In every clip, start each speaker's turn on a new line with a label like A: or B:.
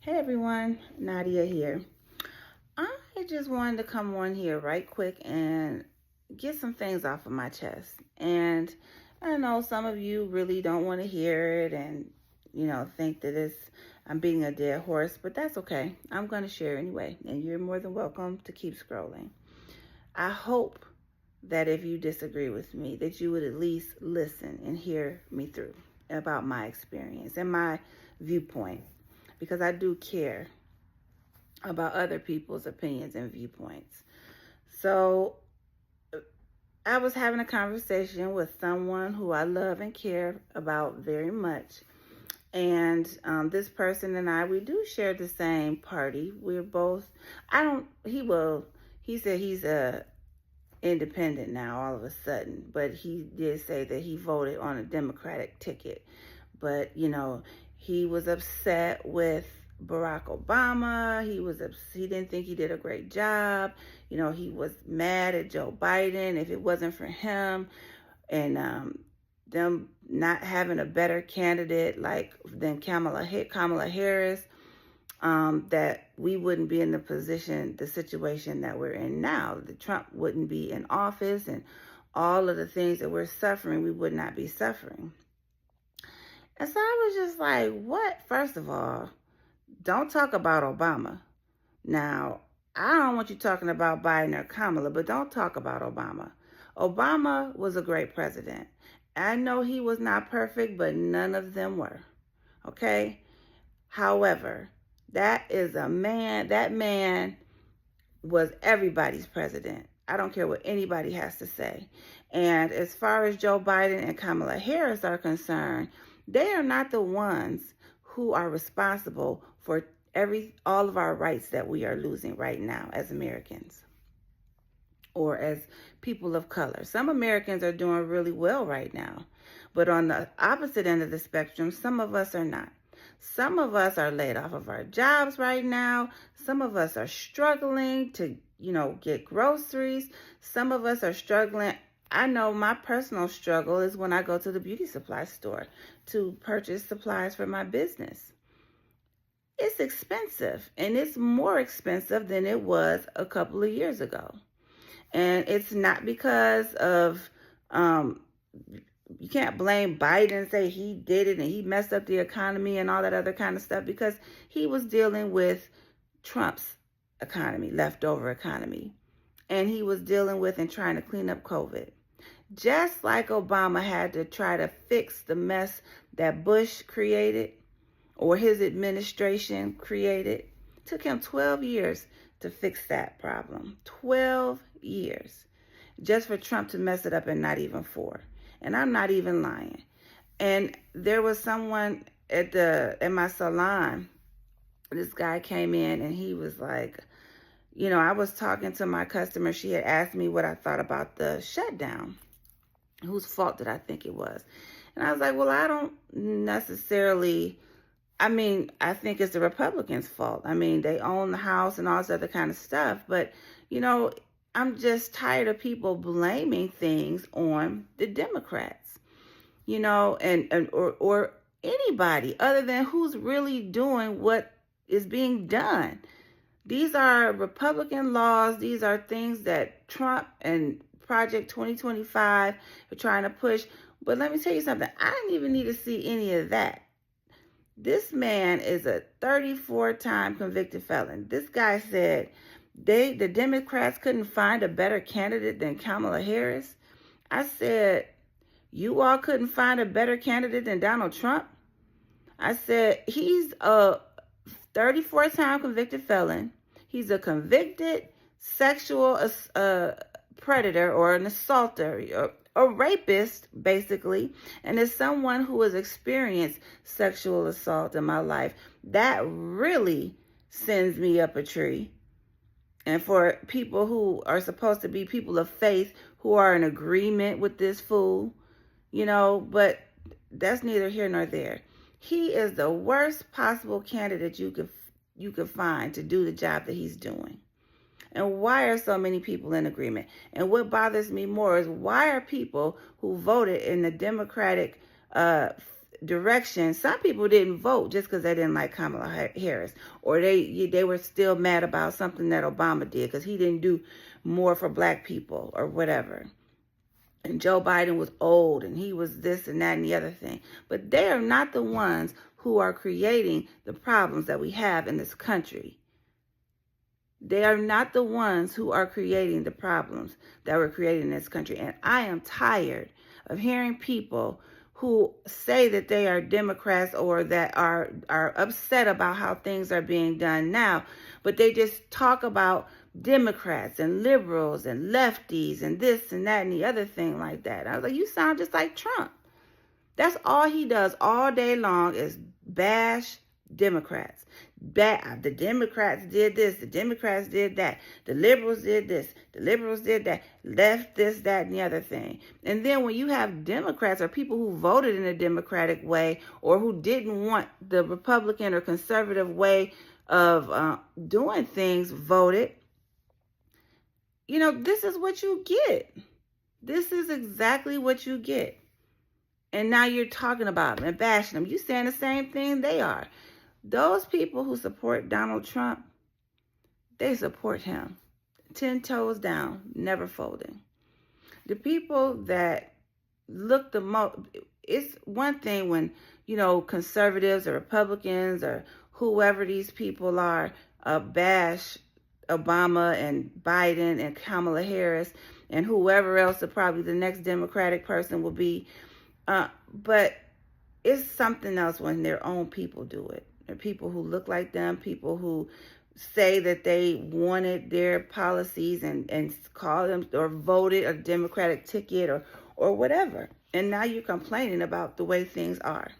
A: Hey everyone, Nadia here. I just wanted to come on here right quick and get some things off of my chest. And I know some of you really don't want to hear it and, think that I'm beating a dead horse, but that's okay. I'm going to share anyway, and you're more than welcome to keep scrolling. I hope that if you disagree with me, that you would at least listen and hear me through about my experience and my viewpoint, because I do care about other people's opinions and viewpoints. So I was having a conversation with someone who I love and care about very much. And this person and we do share the same party. We're both, he said he's independent now all of a sudden, but he did say that he voted on a Democratic ticket. But, he was upset with Barack Obama. He didn't think he did a great job. He was mad at Joe Biden if it wasn't for him, and them not having a better candidate than Kamala Harris, that we wouldn't be in the situation that we're in now. That Trump wouldn't be in office, and all of the things that we're suffering, we would not be suffering. And so I was just like, what? First of all, don't talk about Obama. Now, I don't want you talking about Biden or Kamala, but don't talk about Obama. Obama was a great president. I know he was not perfect, but none of them were. Okay? However, that man was everybody's president. I don't care what anybody has to say. And as far as Joe Biden and Kamala Harris are concerned, they are not the ones who are responsible for all of our rights that we are losing right now as Americans or as people of color. Some Americans are doing really well right now, but on the opposite end of the spectrum, some of us are not. Some of us are laid off of our jobs right now. Some of us are struggling to, get groceries. Some of us are struggling. I know my personal struggle is when I go to the beauty supply store to purchase supplies for my business. It's expensive, and it's more expensive than it was a couple of years ago. And it's not because of, you can't blame Biden and say he did it and he messed up the economy and all that other kind of stuff, because he was dealing with Trump's economy, leftover economy. And he was dealing with and trying to clean up COVID. Just like Obama had to try to fix the mess that Bush created or his administration created. It took him 12 years to fix that problem. 12 years. Just for Trump to mess it up and not even 4. And I'm not even lying. And there was someone at my salon. This guy came in and he was like, I was talking to my customer. She had asked me what I thought about the shutdown. Whose fault did I think it was? And I was like, well, I don't necessarily, I think it's the Republicans' fault. They own the House and all this other kind of stuff. But, I'm just tired of people blaming things on the Democrats, or anybody other than who's really doing what is being done. These are Republican laws. These are things that Trump and Project 2025 are trying to push. But let me tell you something. I didn't even need to see any of that. This man is a 34-time convicted felon. This guy said the Democrats couldn't find a better candidate than Kamala Harris. I said, you all couldn't find a better candidate than Donald Trump? I said, he's a 34-time convicted felon. He's a convicted sexual predator or an assaulter, a rapist, basically, and as someone who has experienced sexual assault in my life, that really sends me up a tree. And for people who are supposed to be people of faith who are in agreement with this fool, but that's neither here nor there. He is the worst possible candidate you could find to do the job that he's doing. And why are so many people in agreement? And what bothers me more is, why are people who voted in the Democratic direction, some people didn't vote just because they didn't like Kamala Harris, or they were still mad about something that Obama did because he didn't do more for black people or whatever. And Joe Biden was old and he was this and that and the other thing. But they are not the ones who are creating the problems that we have in this country. They are not the ones who are creating the problems that we're creating in this country. And I am tired of hearing people who say that they are Democrats or that are upset about how things are being done now, but they just talk about Democrats and liberals and lefties and this and that and the other thing like that. I was like, you sound just like Trump. That's all he does all day long is bash Democrats. The Democrats did this, the Democrats did that, the liberals did this, the liberals did that, left this, that, and the other thing. And then when you have Democrats or people who voted in a Democratic way or who didn't want the Republican or conservative way of doing things voted, this is what you get. This is exactly what you get. And now you're talking about them and bashing them. You're saying the same thing they are. Those people who support Donald Trump, they support him. 10 toes down, never folding. The people that look the most, it's one thing when, conservatives or Republicans or whoever these people are, bash Obama and Biden and Kamala Harris and whoever else probably the next Democratic person will be. But it's something else when their own people do it. There are people who look like them, people who say that they wanted their policies and call them or voted a Democratic ticket or whatever. And now you're complaining about the way things are.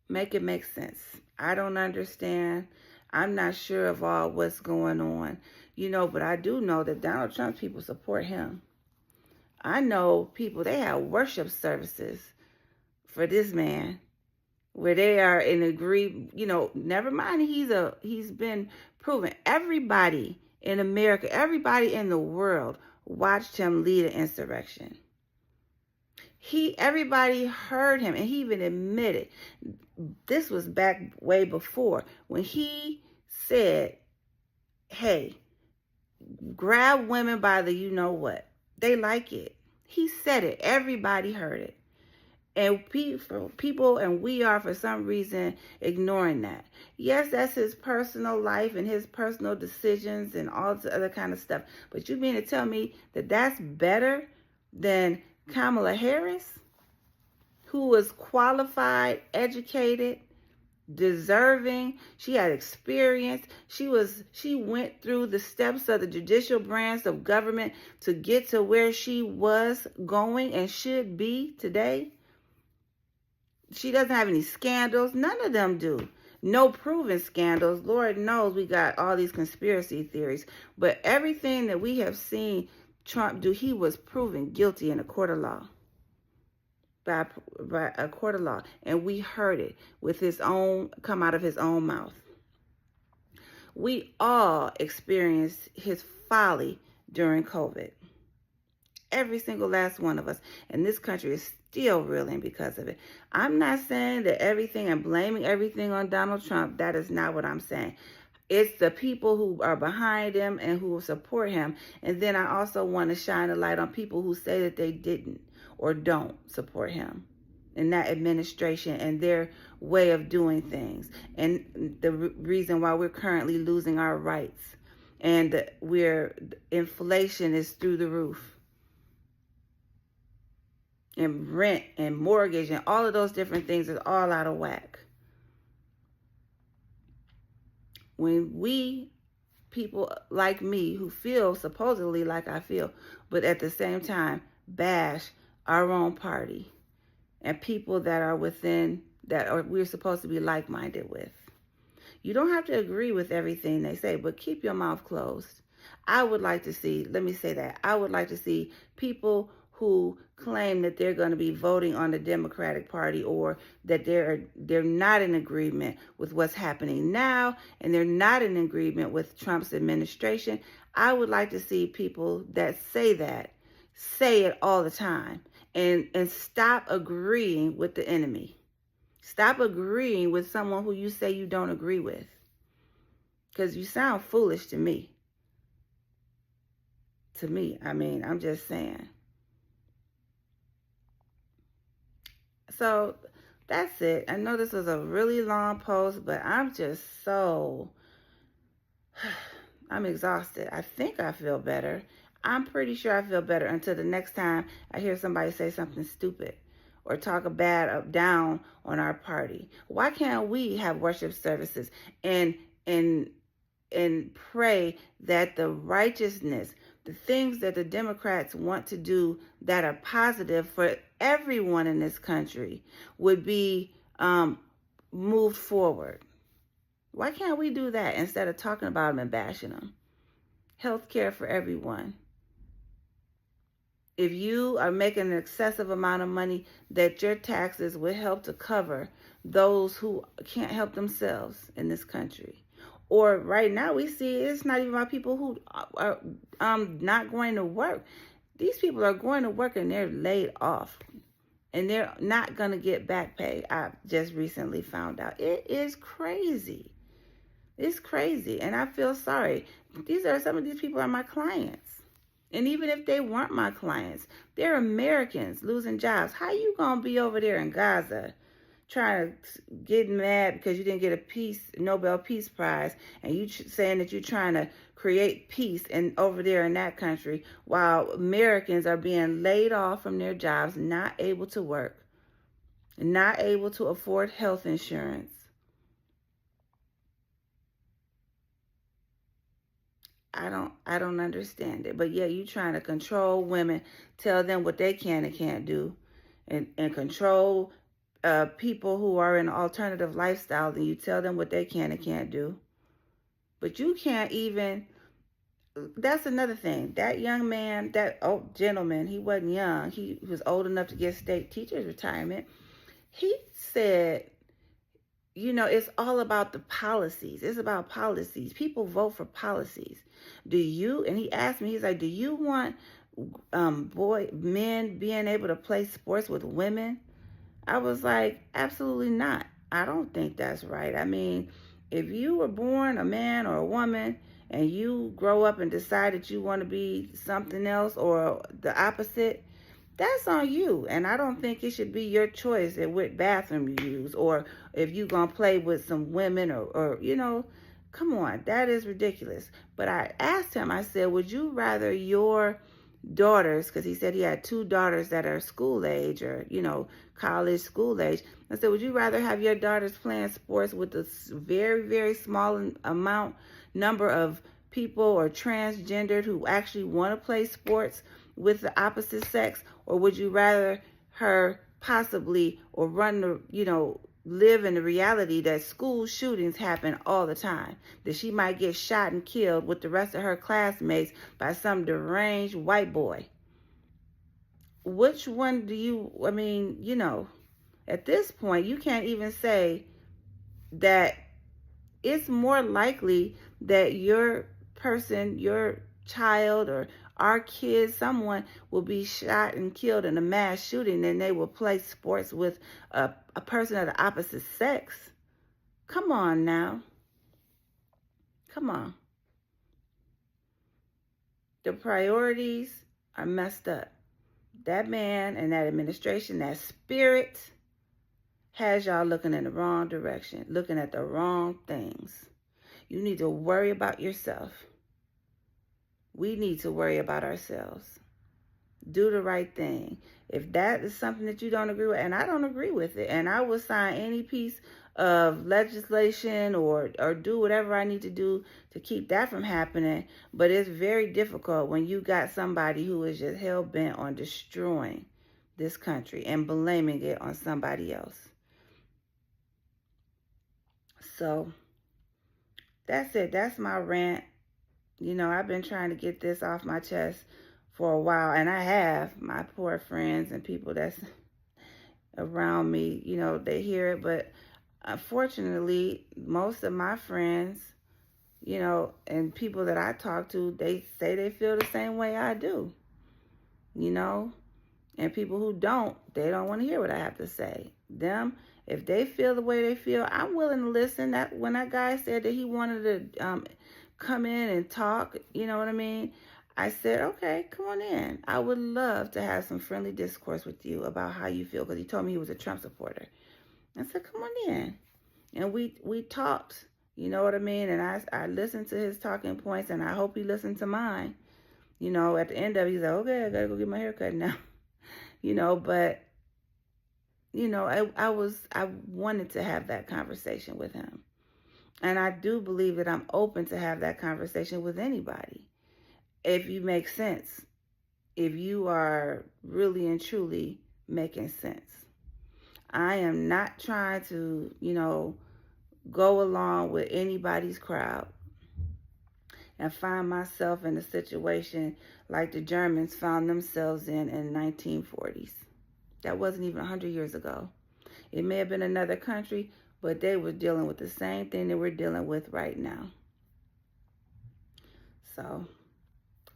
A: Make it make sense. I don't understand. I'm not sure of all what's going on, but I do know that Donald Trump's people support him. I know people, they have worship services for this man where they are in never mind he's been proven. Everybody in America, everybody in the world watched him lead an insurrection. Everybody heard him, and he even admitted, this was back way before, when he said, hey, grab women by the you-know-what. They like it. He said it. Everybody heard it. And people, and we are for some reason ignoring that. Yes, that's his personal life and his personal decisions and all this other kind of stuff. But you mean to tell me that that's better than Kamala Harris, who was qualified, educated, deserving? She had experience. She went through the steps of the judicial branch of government to get to where she was going and should be today. She doesn't have any scandals. None of them do. No proven scandals. Lord knows we got all these conspiracy theories. But everything that we have seen Trump do, he was proven guilty in a court of law. By a court of law. And we heard it with come out of his own mouth. We all experienced his folly during COVID. Every single last one of us. And this country is still reeling because of it. I'm not saying that everything and blaming everything on Donald Trump. That is not what I'm saying. It's the people who are behind him and who support him. And then I also want to shine a light on people who say that they didn't or don't support him in that administration and their way of doing things. And the reason why we're currently losing our rights and inflation is through the roof. And rent and mortgage and all of those different things is all out of whack. When people like me who feel supposedly like I feel, but at the same time bash our own party and people that are we're supposed to be like-minded with. You don't have to agree with everything they say, but keep your mouth closed. I would like to see people who claim that they're going to be voting on the Democratic Party or that they're not in agreement with what's happening now and they're not in agreement with Trump's administration. I would like to see people that say it all the time and stop agreeing with the enemy. Stop agreeing with someone who you say you don't agree with. Because you sound foolish to me. I mean, I'm just saying. So that's it. I know this was a really long post, but I'm just so, I'm exhausted. I think I feel better. I'm pretty sure I feel better until the next time I hear somebody say something stupid or talk a bad up down on our party. Why can't we have worship services and and pray that the righteousness, the things that the Democrats want to do that are positive for everyone in this country would be moved forward? Why can't we do that instead of talking about them and bashing them? Health care for everyone. If you are making an excessive amount of money, that your taxes would help to cover those who can't help themselves in this country. Or right now we see it's not even about people who are not going to work. These people are going to work and they're laid off. And they're not going to get back pay. I just recently found out. It is crazy. It's crazy. And I feel sorry. Some of these people are my clients. And even if they weren't my clients, they're Americans losing jobs. How you going to be over there in Gaza trying to get mad because you didn't get a Nobel Peace Prize, and you saying that you're trying to create peace and over there in that country while Americans are being laid off from their jobs, not able to work, not able to afford health insurance? I don't understand it. But yeah, you trying to control women, tell them what they can and can't do, and control people who are in alternative lifestyles, and you tell them what they can and can't do. But you can't even, that's another thing. That young man, that old gentleman, he wasn't young. He was old enough to get state teacher's retirement. He said, it's all about the policies. It's about policies. People vote for policies. And he asked me, he's like, do you want men being able to play sports with women? I was like, absolutely not. I don't think that's right. I mean, if you were born a man or a woman and you grow up and decide that you want to be something else or the opposite, that's on you. And I don't think it should be your choice at what bathroom you use, or if you're going to play with some women or come on, that is ridiculous. But I asked him, I said, would you rather your daughters, because he said he had 2 daughters that are school age or, college school age. I said, would you rather have your daughters playing sports with a very, very small number of people or transgendered who actually want to play sports with the opposite sex? Or would you rather her possibly or live in the reality that school shootings happen all the time, that she might get shot and killed with the rest of her classmates by some deranged white boy? Which one do you, at this point, you can't even say that it's more likely that your child or our kids, someone will be shot and killed in a mass shooting than they will play sports with a person of the opposite sex. Come on now. Come on. The priorities are messed up. That man and that administration, that spirit, has y'all looking in the wrong direction, looking at the wrong things. You need to worry about yourself. We need to worry about ourselves. Do the right thing. If that is something that you don't agree with, and I don't agree with it, and I will sign any piece of legislation or do whatever I need to do to keep that from happening. But it's very difficult when you got somebody who is just hell-bent on destroying this country and blaming it on somebody else. So that's it. That's my rant. I've been trying to get this off my chest for a while, and I have. My poor friends and people that's around me, they hear it, but unfortunately, most of my friends, and people that I talk to, they say they feel the same way I do. And people who don't, they don't want to hear what I have to say. Them, if they feel the way they feel, I'm willing to listen. That when that guy said that he wanted to come in and talk, you know what I mean? I said, okay, come on in. I would love to have some friendly discourse with you about how you feel, because he told me he was a Trump supporter. I said, come on in. And we talked, you know what I mean? And I listened to his talking points, and I hope he listened to mine. You know, at the end of it, he's like, okay, I got to go get my hair cut now. You know, but, you know, I wanted to have that conversation with him. And I do believe that I'm open to have that conversation with anybody. If you make sense. If you are really and truly making sense. I am not trying to, you know, go along with anybody's crowd and find myself in a situation like the Germans found themselves in the 1940s. That wasn't even 100 years ago. It may have been another country, but they were dealing with the same thing that we're dealing with right now. So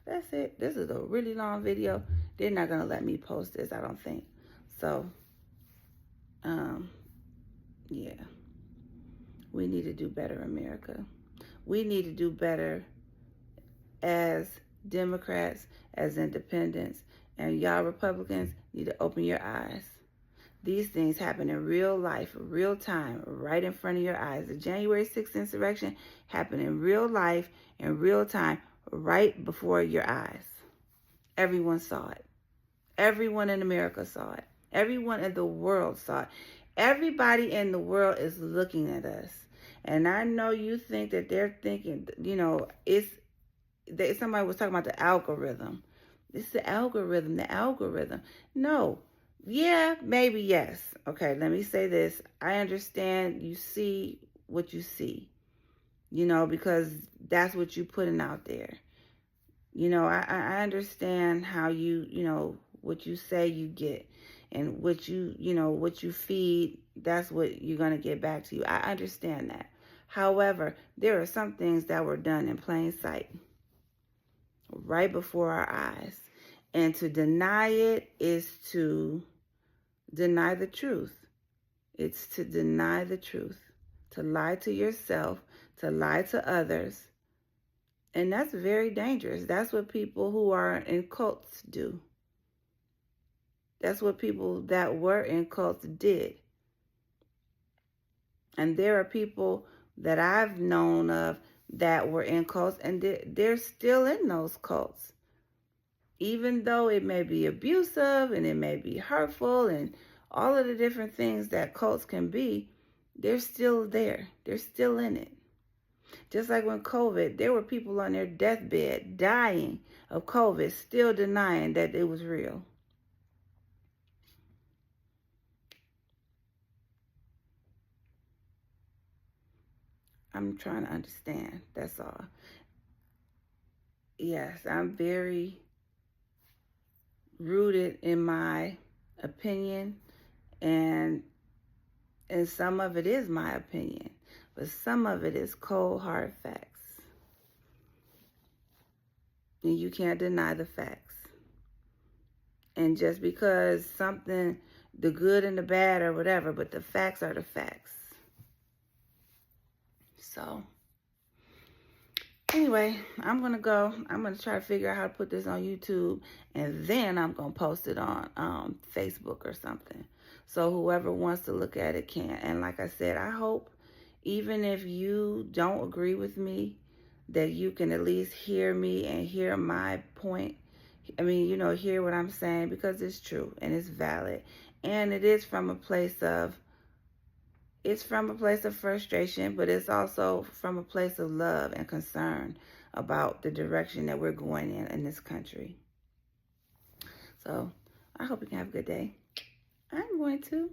A: that's it. This is a really long video. They're not going to let me post this, I don't think. So, yeah. We need to do better, America. We need to do better as Democrats, as independents, and y'all Republicans need to open your eyes. These things happen in real life, real time, right in front of your eyes. The January 6th insurrection happened in real life, in real time, right before your eyes. Everyone saw it. Everyone in America saw it. Everyone in the world saw it. Everybody in the world is looking at us. And I know you think that they're thinking, you know, somebody was talking about the algorithm. It's the algorithm. No. Yeah, maybe yes. Okay, let me say this. I understand you see what you see, you know, because that's what you're putting out there. You know, I understand how you know, what you say you get, and what what you feed, that's what you're going to get back to you. I understand that. However, there are some things that were done in plain sight, right before our eyes. And to deny it is to deny the truth. It's to deny the truth, to lie to yourself, to lie to others. And that's very dangerous. That's what people who are in cults do. That's what people that were in cults did. And there are people that I've known of that were in cults, and they're still in those cults. Even though it may be abusive and it may be hurtful and all of the different things that cults can be, they're still there. They're still in it. Just like when COVID, there were people on their deathbed dying of COVID, still denying that it was real. I'm trying to understand. That's all. Yes, I'm very rooted in my opinion, and some of it is my opinion, but some of it is cold, hard facts. And you can't deny the facts. And just because something, the good and the bad or whatever, but the facts are the facts. So, anyway, I'm going to go. I'm going to try to figure out how to put this on YouTube, and then I'm going to post it on Facebook or something. So whoever wants to look at it can. And like I said, I hope even if you don't agree with me, that you can at least hear me and hear my point. I mean, you know, hear what I'm saying, because it's true and it's valid. And it is from a place of, frustration, but it's also from a place of love and concern about the direction that we're going in this country. So I hope you can have a good day. I'm going to.